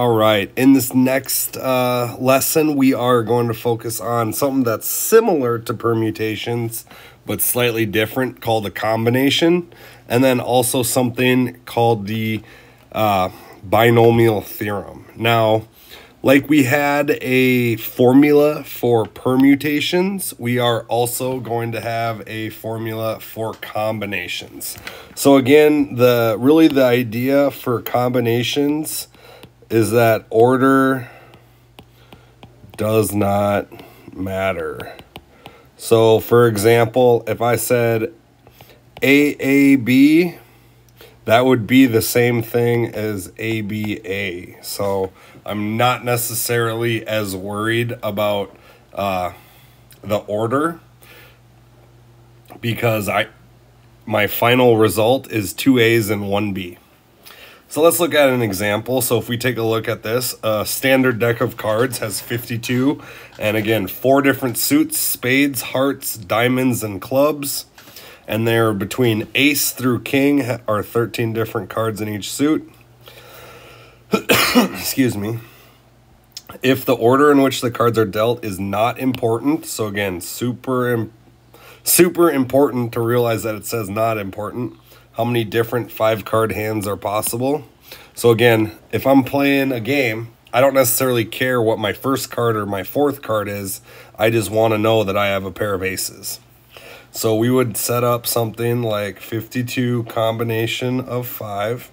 All right, in this next lesson, we are going to focus on something that's similar to permutations, but slightly different, called a combination, and then also something called the binomial theorem. Now, like we had a formula for permutations, we are also going to have a formula for combinations. So again, the idea for combinations is that order does not matter. So for example, if I said AAB, that would be the same thing as ABA. So I'm not necessarily as worried about the order, because my final result is 2 A's and 1 B. So let's look at an example. So if we take a look at this, a standard deck of cards has 52, and again, 4 different suits: spades, hearts, diamonds, and clubs. And they're between ace through king are 13 different cards in each suit. Excuse me. If the order in which the cards are dealt is not important, so again, super important to realize that it says not important. How many different 5-card hands are possible? So again, if I'm playing a game, I don't necessarily care what my first card or my 4th card is. I just want to know that I have a pair of aces. So we would set up something like 52 combination of 5.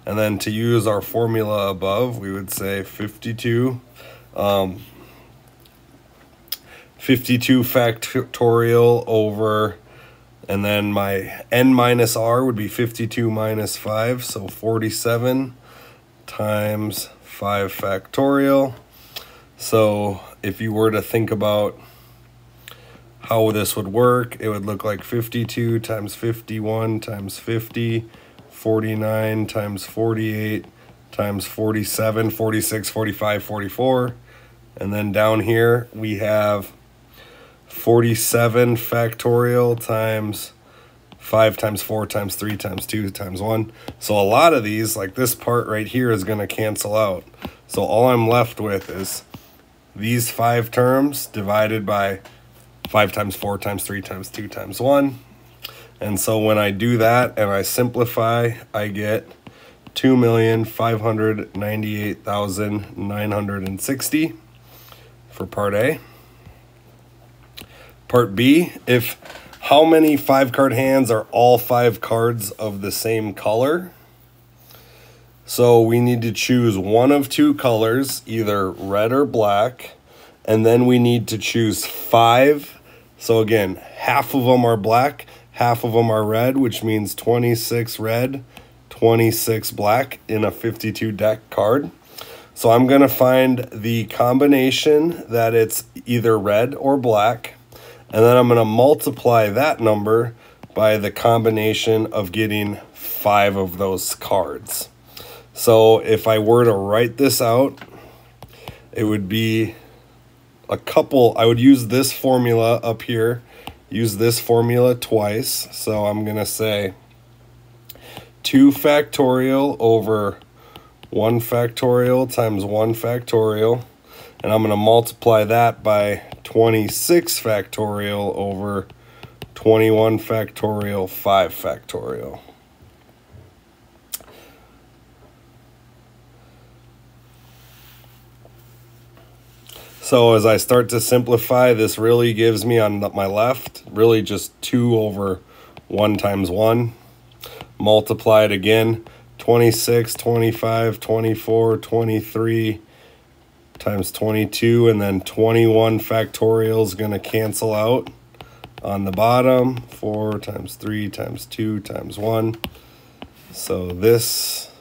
And then to use our formula above, we would say 52 factorial over, and then my n minus r would be 52 minus 5, so 47 times 5 factorial. So if you were to think about how this would work, it would look like 52 times 51 times 50, 49 times 48 times 47, 46, 45, 44. And then down here we have 47 factorial times 5 times 4 times 3 times 2 times 1. So a lot of these, like this part right here, is going to cancel out. So all I'm left with is these 5 terms divided by 5 times 4 times 3 times 2 times 1. And so when I do that and I simplify, I get 2,598,960 for part A. Part B, if how many 5-card hands are all 5 cards of the same color? So we need to choose one of 2 colors, either red or black, and then we need to choose 5. So again, half of them are black, half of them are red, which means 26 red, 26 black in a 52 deck card. So I'm going to find the combination that it's either red or black, and then I'm going to multiply that number by the combination of getting 5 of those cards. So if I were to write this out, it would be I would use this formula up here, use this formula twice. So I'm going to say 2 factorial over 1 factorial times 1 factorial. And I'm going to multiply that by 26 factorial over 21 factorial 5 factorial. So as I start to simplify, this really gives me on my left, really just 2 over 1 times 1. Multiply it again, 26, 25, 24, 23 times 22, and then 21 factorial is going to cancel out on the bottom. 4 times 3 times 2 times 1. So this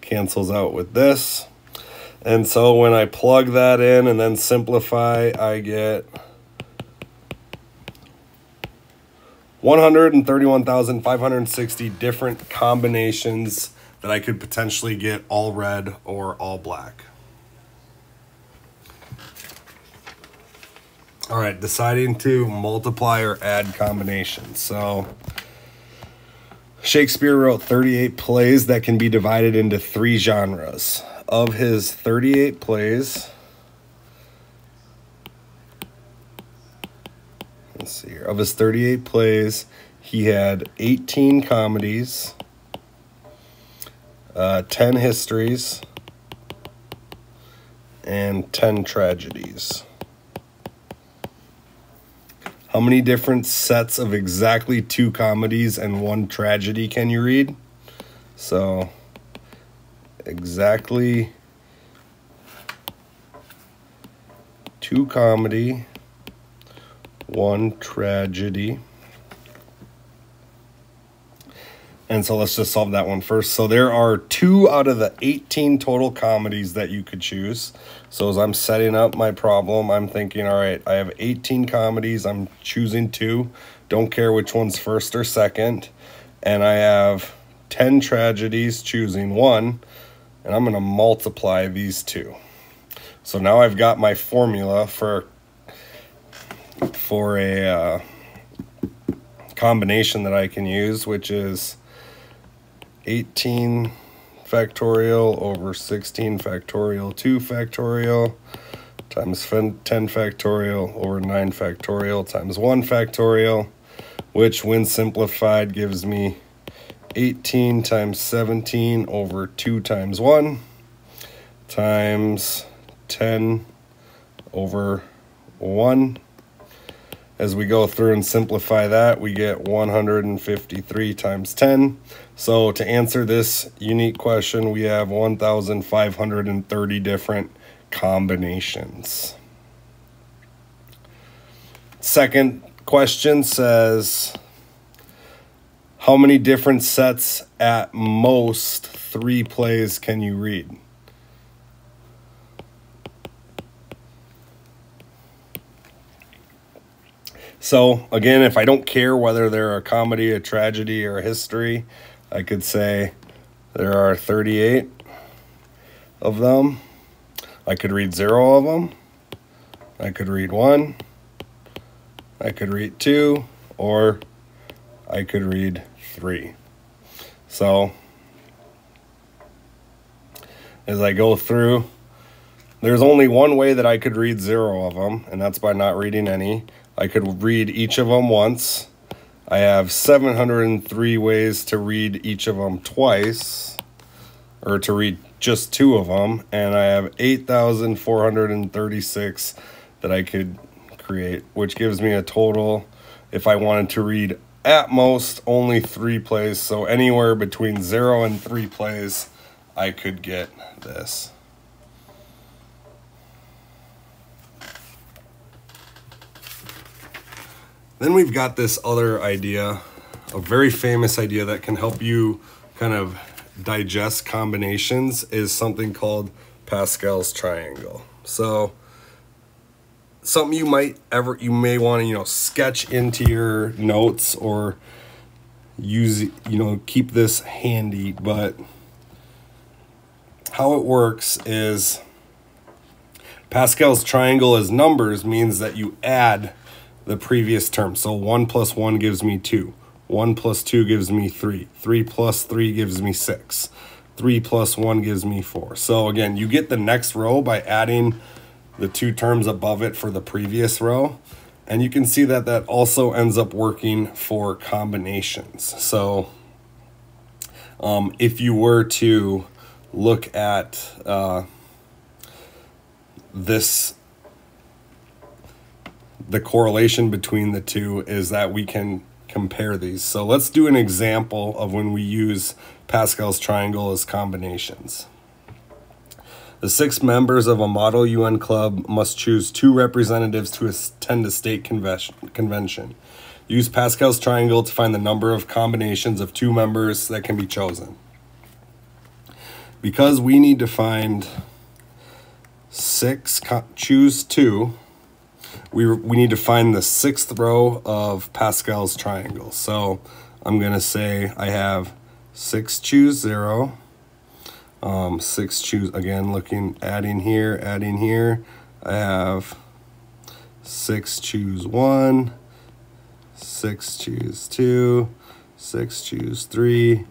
cancels out with this. And so when I plug that in and then simplify, I get 131,560 different combinations that I could potentially get all red or all black. All right, deciding to multiply or add combinations. So Shakespeare wrote 38 plays that can be divided into 3 genres. of his 38 plays, let's see here, of his 38 plays, he had 18 comedies, 10 histories, and 10 tragedies. How many different sets of exactly 2 comedies and 1 tragedy can you read? So, exactly 2 comedy, 1 tragedy. And so let's just solve that one first. So there are 2 out of the 18 total comedies that you could choose. So as I'm setting up my problem, I'm thinking, all right, I have 18 comedies. I'm choosing 2. Don't care which one's first or second. And I have 10 tragedies, choosing 1. And I'm going to multiply these 2. So now I've got my formula for a combination that I can use, which is 18 factorial over 16 factorial 2 factorial times 10 factorial over 9 factorial times 1 factorial, which when simplified gives me 18 times 17 over 2 times 1 times 10 over 1. As we go through and simplify that, we get 153 times 10. So to answer this unique question, we have 1,530 different combinations. Second question says, how many different sets at most 3 plays can you read? So again, if I don't care whether they're a comedy, a tragedy, or a history, I could say there are 38 of them. I could read 0 of them. I could read 1. I could read 2, or I could read 3. So as I go through, there's only one way that I could read 0 of them, and that's by not reading any. I could read each of them once. I have 703 ways to read each of them twice, or to read just 2 of them, and I have 8,436 that I could create, which gives me a total, if I wanted to read at most only 3 plays, so anywhere between 0 and 3 plays, I could get this. Then we've got this other idea, a very famous idea that can help you kind of digest combinations, is something called Pascal's triangle. So something you may want to, sketch into your notes or use, keep this handy. But how it works is Pascal's triangle as numbers means that you add the previous term. So 1 plus 1 gives me 2. 1 plus 2 gives me 3. 3 plus 3 gives me 6. 3 plus 1 gives me 4. So again, you get the next row by adding the 2 terms above it for the previous row. And you can see that that also ends up working for combinations. So if you were to look at the correlation between the two is that we can compare these. So let's do an example of when we use Pascal's triangle as combinations. The 6 members of a model UN club must choose 2 representatives to attend a state convention. Use Pascal's triangle to find the number of combinations of 2 members that can be chosen. Because we need to find 6, choose 2, we need to find the 6th row of Pascal's triangle. So I'm going to say I have 6 choose 0, 6 choose, again, adding here, I have 6 choose 1, 6 choose 2, 6 choose 3,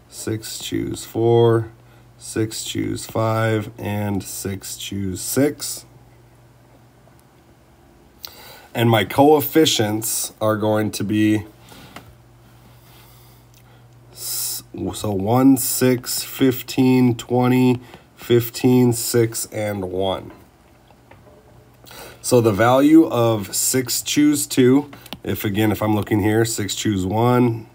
6 choose 4, 6 choose 5, and 6 choose 6. And my coefficients are going to be, so 1, 6, 15, 20, 15, 6, and 1. So the value of 6 choose 2, if I'm looking here, 6 choose 1,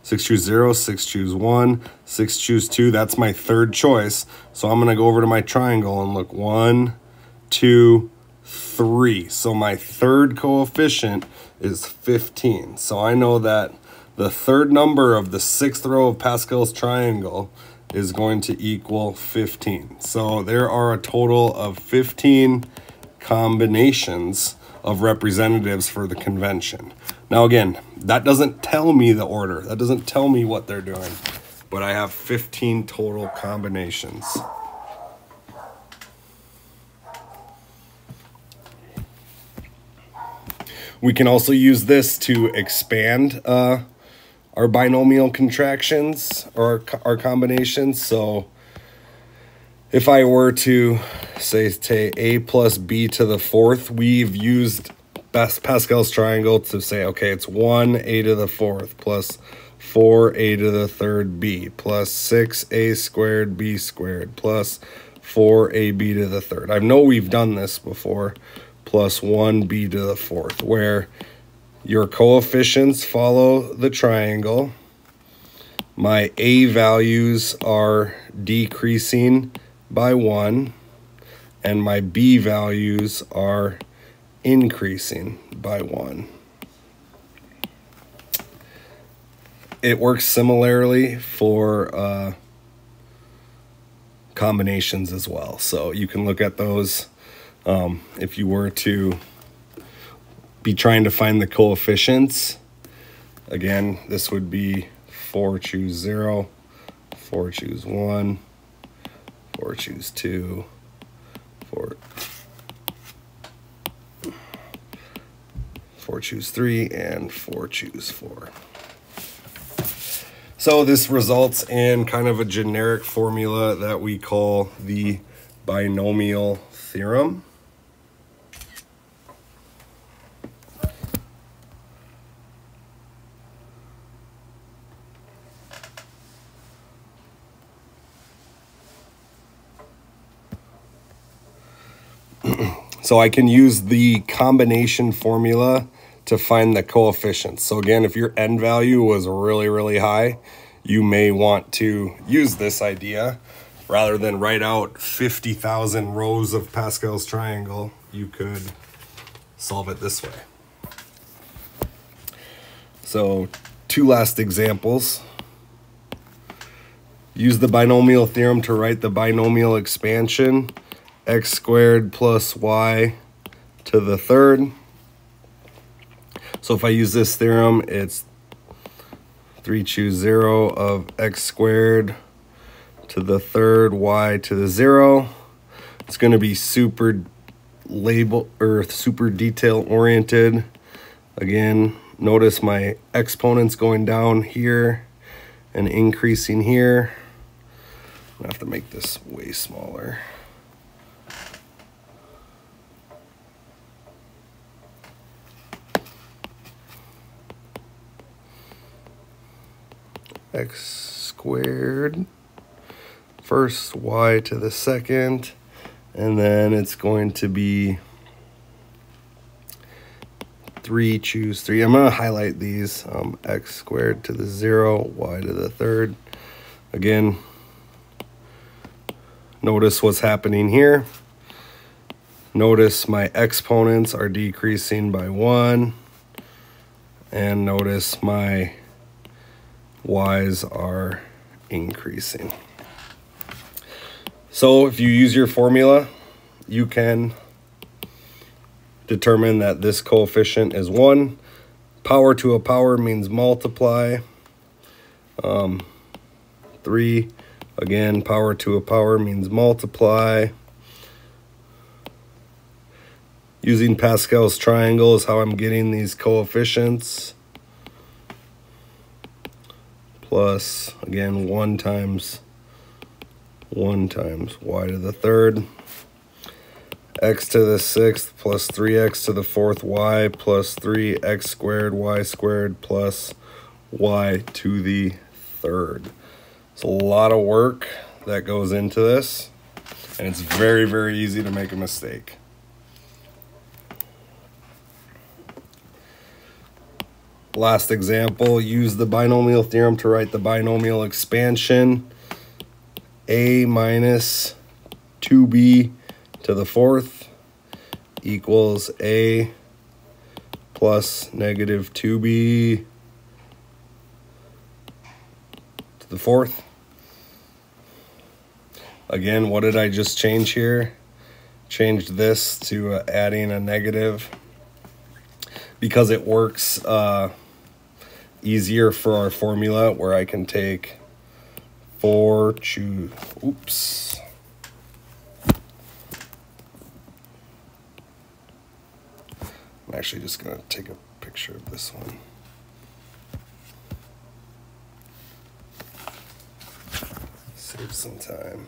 6 choose 0, 6 choose 1, 6 choose 2, that's my third choice. So I'm going to go over to my triangle and look 1, 2, 3. So my third coefficient is 15. So I know that the third number of the sixth row of Pascal's triangle is going to equal 15. So there are a total of 15 combinations of representatives for the convention. Now again, that doesn't tell me the order. That doesn't tell me what they're doing. But I have 15 total combinations. We can also use this to expand our binomial contractions or our combinations. So if I were to say a plus b to the fourth, we've used Pascal's triangle to say, okay, it's 1a to the fourth plus 4a to the third b plus 6a squared b squared plus 4ab to the third. I know we've done this before, plus 1b to the fourth, where your coefficients follow the triangle. My a values are decreasing by 1, and my b values are increasing by 1. It works similarly for combinations as well. So you can look at those if you were to be trying to find the coefficients. Again, this would be 4 choose 0, 4 choose 1, 4 choose 2, 4 choose 3, and 4 choose 4. So this results in kind of a generic formula that we call the binomial theorem. So I can use the combination formula to find the coefficients. So again, if your n value was really, really high, you may want to use this idea. Rather than write out 50,000 rows of Pascal's triangle, you could solve it this way. So 2 last examples. Use the binomial theorem to write the binomial expansion, x squared plus y to the third. So if I use this theorem, it's 3 choose 0 of x squared to the third y to the 0. It's going to be super detail oriented. Again, notice my exponents going down here and increasing here. I'm going to have to make this way smaller. X squared first, y to the second, and then it's going to be 3 choose 3. I'm going to highlight these, x squared to the 0, y to the third. Again, notice what's happening here. Notice my exponents are decreasing by 1, and notice my y's are increasing. So if you use your formula, you can determine that this coefficient is 1. Power to a power means multiply. 3, again, power to a power means multiply. Using Pascal's triangle is how I'm getting these coefficients. Plus, again, 1 times 1 times y to the third, x to the 6th plus 3x to the 4th y plus 3x squared y squared plus y to the third. It's a lot of work that goes into this, and it's very, very easy to make a mistake. Last example, use the binomial theorem to write the binomial expansion. A minus 2b to the 4th equals a plus negative 2b to the 4th. Again, what did I just change here? Changed this to adding a negative because it works easier for our formula where I can take 4, oops. I'm actually just going to take a picture of this one. Save some time.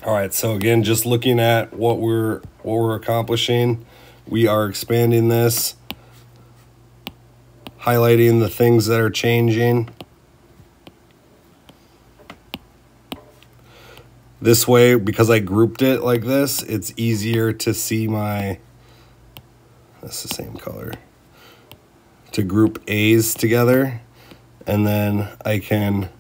All right, so again, just looking at what we're accomplishing, we are expanding this, highlighting the things that are changing. This way, because I grouped it like this, it's easier to see that's the same color, to group A's together, and then I can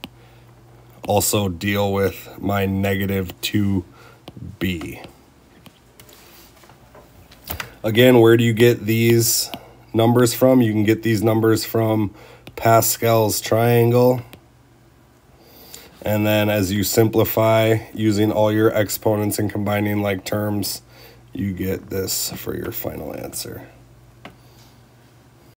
also deal with my negative 2b. Again, where do you get these numbers from? You can get these numbers from Pascal's triangle. And then as you simplify using all your exponents and combining like terms, you get this for your final answer.